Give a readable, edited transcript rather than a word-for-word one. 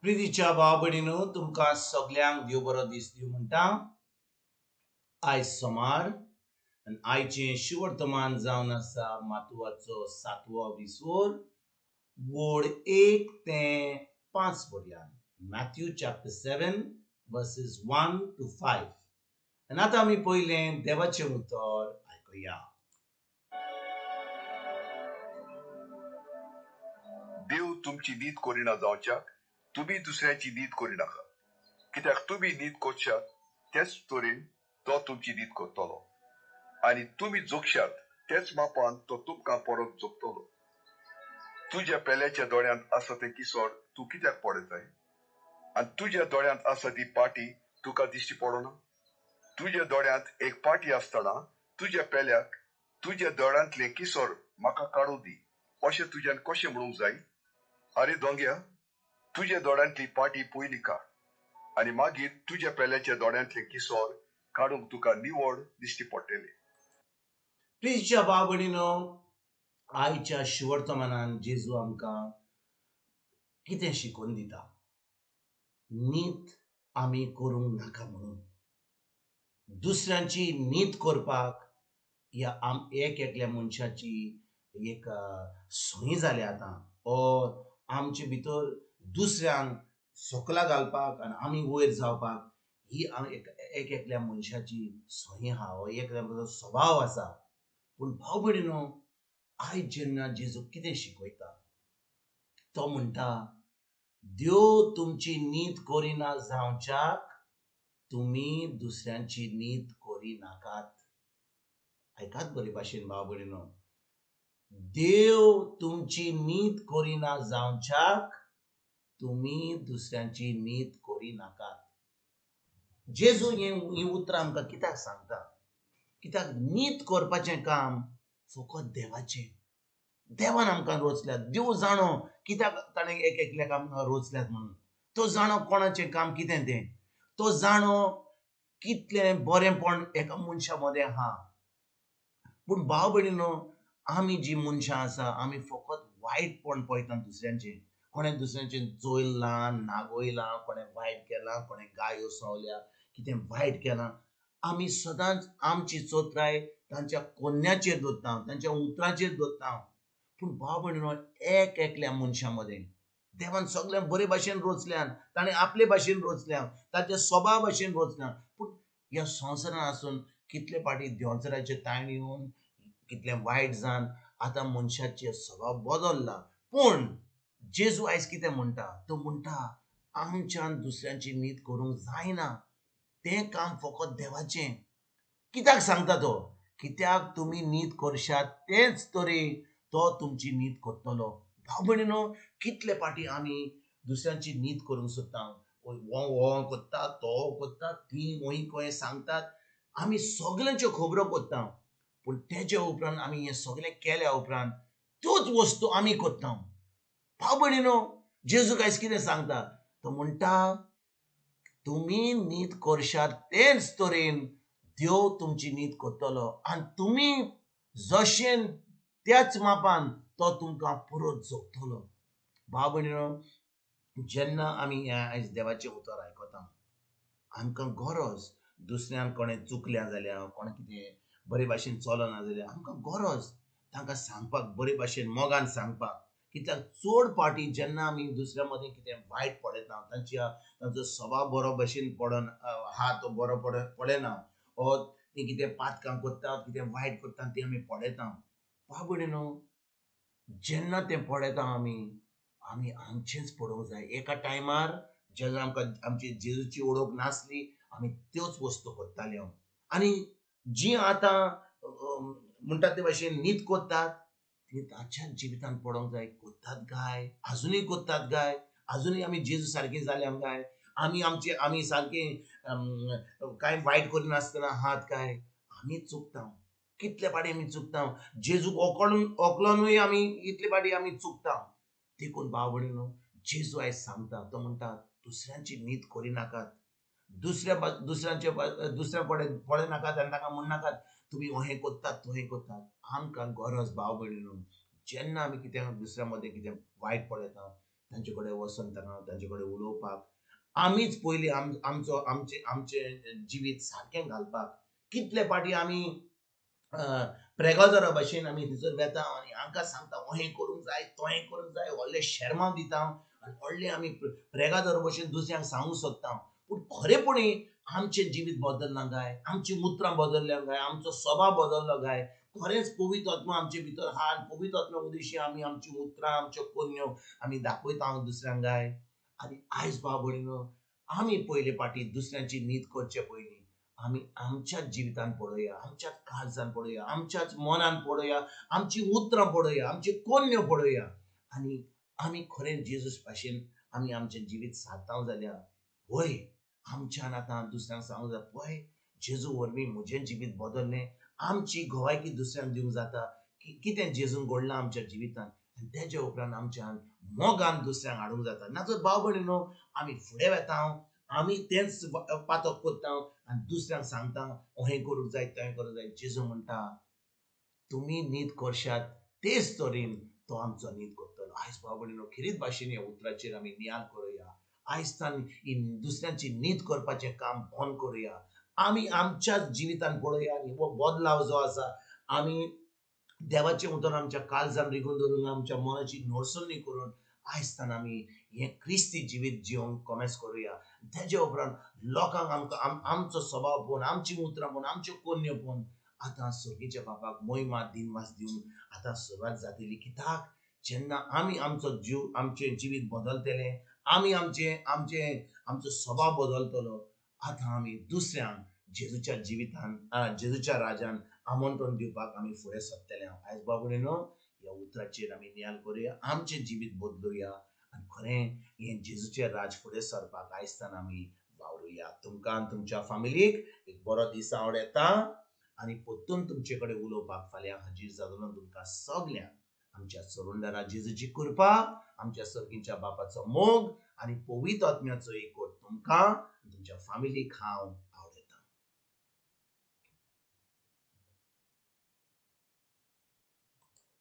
प्रितीच्या भाव भयणीनो तुमकां सगळ्यांक देव बरो दीस दिवं म्हणटा. आयज सोमार आनी आयचें शिवर्तमान जावन आसा मातुवाचो 7वो विसवोर वोड 1 ते 5 पर्यंत. Mathew chapter 7 verses 1 to 5. आनी आतां आमी पयलें देवाचें उतर आयकुया. देव तुमची नीत करिना जावच्याक तुम्ही दुसऱ्याची नीत करिनाका, कित्याक तुम्ही नीत करशात तेच तरेन तो तुमची नीत करतलो, आणि तुम्ही जोगशात तेच मापान तो तुमकां परत जोगतलो. तुज्या पेल्याच्या दोळ्यांत आसा ते किसोर तूं कित्याक पडयताय, आणि तुज्या दोळ्यांत आसा ती पाटी तुका दिश्टी पडना. तुज्या दोळ्यांत एक पाटी आसतना तुज्या पेल्याक तुज्या दोळ्यांतले किसोर म्हाका काडूं दी अशें तुज्यान कशें म्हणूंक जाय? अरे दोंग्या, तुज्या दोळ्यांतली पाटी पयली काड, आणि मागीर तुज्या पेल्याच्या दोळ्यांतले किसोर काडूंक तुका निवड दिश्टी पडटले. प्रितीच्या भाव भयणीनो, आयच्या शिवर्तमानान जेजू आमकां कितें शिकोवन दिता? नीत आमी करूंक नाका म्हणून. दुसऱ्यांची नीत करपाक ह्या एक एकल्या मनशाची एक संय जाल्या आतां. आमचे भितर दुसऱ्यांक सकला घालपाक आनी आमी वयर जावपाक ही एक एकल्या मनशाची संय आहा, हो एक स्वभाव आसा. पूण भाव भयणीनो, आयज जेन्ना जेजू कितें शिकयता, तो म्हणटा देव तुमची नीत करिना जावच्याक तुम्ही दुसऱ्यांची नीत करिनाकात. ऐकात बरे भाशेन भाव भयणीनो, देव तुमची नीत करिना जावच्याक तुम्ही दुसऱ्यांची नीत करिनाकात. जेजू ही उतरां आमकां कित्याक सांगता? कित्याक नीत करपाचें काम फकत देवाचें. देवान आमकां रोचल्यात. देव जाणो कित्याक ताणें एक एकल्याक आमकां रोचल्यात म्हणून. तो जाणो कोणाचें काम कितें तें. तो जाणो कितलें बरेंपण एका मनशा मदें आहा. पूण भाव भयणीनो, आमी जी मनशां आसा आमी फकत वायटपण पळयतात दुसऱ्यांचें. कोणें दुसऱ्यांचें चोयलां, नागोयलां, कोणें वायट केलां, कोणें गायो सवल्या, कितें वायट केलां, आमी सदांच आमची चोत्राय तांच्या कोन्याचेर दवरता, तांच्या उतराचेर दवरता. पूण भाव भयणीनो, एक एकल्या मनशा मदें देवान सगळ्यांक बरे भाशेन रोचल्यान, ताणें आपले भाशेन रोचल्यां, तांच्या स्वभाव भाशेन रोचल्यां. पूण ह्या संवसारान आसून कितले फाटी देंवचाराचे तायण येवन कितलें वायट जावन आतां मनशाचे स्वभाव बदलला. पूण जेजू आयज कितें म्हणटा? तो म्हणटा आमच्यान दुसऱ्यांची नीत करूंक जायना. तें काम फकत देवाचें. कित्याक सांगता तो? कित्याक तुमी नीत करशात तेच तरेन तो तुमची नीत करतलो. भाव भयणीनो, कितले फाटी आमी दुसऱ्यांची नीत करूंक सोदता. हो कोत्ता, तो कोत्ता, ती वही खंय सांगतात, आमी सगळ्यांच्यो खबरो कोत्ता. पूण तेजे उपरांत आमी हें सगळें केल्या उपरांत त्योच वस्तू आमी कोत्ता. भाव भयणीनो, जेजू आयज कितें सांगता? तो म्हणटा तुमी नीत करशात तेच तरेन देव तुमची नीत करतलो, आनी तुमी जशें त्याच मापान तो तुमकां परत जोगतलो. भाव भयणीनो, जेन्ना आमी आयज देवाचें उतर आयकता, आमकां गरज दुसऱ्यांक कोणें चुकल्या जाल्यार, कोणें कितें बरे भाशेन चलना जाल्यार आमकां गरज तांकां सांगपाक, बरे भाशेन मोगान सांगपाक. कित्याक चड फाटी जेन्ना आमी दुसऱ्या मदें कितें वायट पळयता, तांचो स्वभाव बरो भाशेन आहा तो बरो पळयना, ओ ती कितें पातकां करतात, कितें वायट करतात तें आमी पळयता. भाव भयणीनो, जेन्ना तें पळयता आमी आमचेंच पळोवंक जाय. एका टायमार जेन्ना आमकां आमची जेजूची ओळख नासली, आमी त्योच वस्तू करताल्यो. आनी जी आतां म्हणटात ते भाशेन नीत कोत्तात, ती तांच्याच जिवितांत पळोवंक जाय. कोत्तात काय? आजुनूय कोत्तात काय? आजुनूय आमी जेजू सारके जाल्या काय? आमी सारके कांय वायट करिनासतना आहात काय? आमी चुकता. कितले फाटी आमी चुकता. जेजूक ओकलोनूय आमी इतले फाटी आमी चुकता. देखून भाव भयणीनो, जेजू आयज सांगता, तो म्हणटा दुसऱ्यांची नीत करिनाकात. दुसऱ्या पळयनाकात आनी तांकां म्हणनाकात तुमी हें कोत्तात, तो हें कोत्तात. आमकां गरज भाव भयणीनो, जेन्ना आमी कितें दुसऱ्या मदें कितें वायट पळयता, तांचे कडेन वचून तांचे कडेन उलोवपाक, आमीच पयलीं आमचे जिवीत सारकें घालपाक. कितले पाटी आमी प्रेगाजरा भाशेन आमी थंयसर वेता आनी हांकां सांगता हें करूंक जाय, तोहें करूंक जाय, व्हडले शर्मां दिता आनी व्हडले आमी प्रेगाजरा भशेन दुसऱ्यांक सांगूंक सोदता. पूण खरेपणी आमचें जिवीत बदलना काय, आमची उतरां बदलल्या काय, आमचो स्वभाव बदललो काय, खरेंच पवित्र आत्मा आमचे भितर आहा आनी पवित्र आत्म्या उदेशी आमी आमची उतरां, आमच्यो कोन्यो आमी दाखयता दुसऱ्यांक काय. आनी आयज भाव भयणीनो, आमी पयले पाटी दुसऱ्यांची नीत करचे पयलीं आमी आमच्याच जिवितान पळोवया, आमच्याच काळजान पळोवया, आमच्याच मनान पळोवया, आमची उतरां पळोवया, आमची कोन्यो पळोवया आनी आमी खरें जेजूस भाशेन आमी आमचें जिवीत सारतांव जाल्यार वय आमच्यान आतां दुसऱ्यांक सांगूंक जाय पळय जेजू वरवीं म्हजें जिवीत बदललें. आमची गोवायकी दुसऱ्यांक दिवंक जाता कितें जेजून घडलां आमच्या जिवितान आनी तेज्या उपरांत आमच्यान मोगान दुसऱ्यांक हाडूंक जाता. नाजाल्यार भाव भयणीनो, आमी फुडें वेता, आमी तेंच पातक कोत्ता आनी दुसऱ्यांक सांगता हें करूंक जाय, तें करूंक जाय. जेजू म्हणटा तुमी नीत करशात तेच तरेन तो आमचो नीत करतलो. आयज भाव भयणीनो, खरीच भाशेन ह्या उतराचेर आमी नियाळ करुया. आयजतान दुसऱ्यांची नीत करपाचें काम बंद करुया. आमी आमच्याच जिवितान पळोवया आनी हो बदलाव जो आसा आमी देवाचें उतर आमच्या काळजान रिगून धरून आमच्या मनाची नोरसळणी करून आयजतान आमी हें क्रिस्ती जिवीत जिवंक कोमेस करुया. तेज्या उपरांत लोकांक आमकां आमचो स्वभाव पळोवन, आमची उतरां पळोवन, आमच्यो कोन्यो पळोवन आतां सर्गीच्या बापाक महिमा दिनवास दिवंक आतां सुरवात जातली. कित्याक जेन्ना आमी आमचो जीव, आमचें जिवीत बदलतलें, आमी आमचो स्वभाव बदलतलो, आतां आमी दुसऱ्यांक जेजूच्या जिवितान जेजूच्या राज्यान आमंत्रण दिवपाक आमी फुडें सरतले. आयज भाव भयणीनो, ह्या उतराचेर आमी नियाळ करुया, आमचें जिवीत बदलुया आनी खरें हें जेजूचें राज फुडें सरपाक आयजतान आमी वावरुया. तुमकां आनी तुमच्या फॅमिलीक एक बरो दीस आवड येता आनी परतून तुमचे कडेन उलोवपाक फाल्यां हाजीर जातलो. तुमकां सगल्यांक आमच्या सरुंडरा जेजूची कृपा, आमच्या सर्गीच्या बापाचो मोग आनी पवित्र आत्म्याचो एकवट तुमकां तुमच्या फॅमिलीक हांव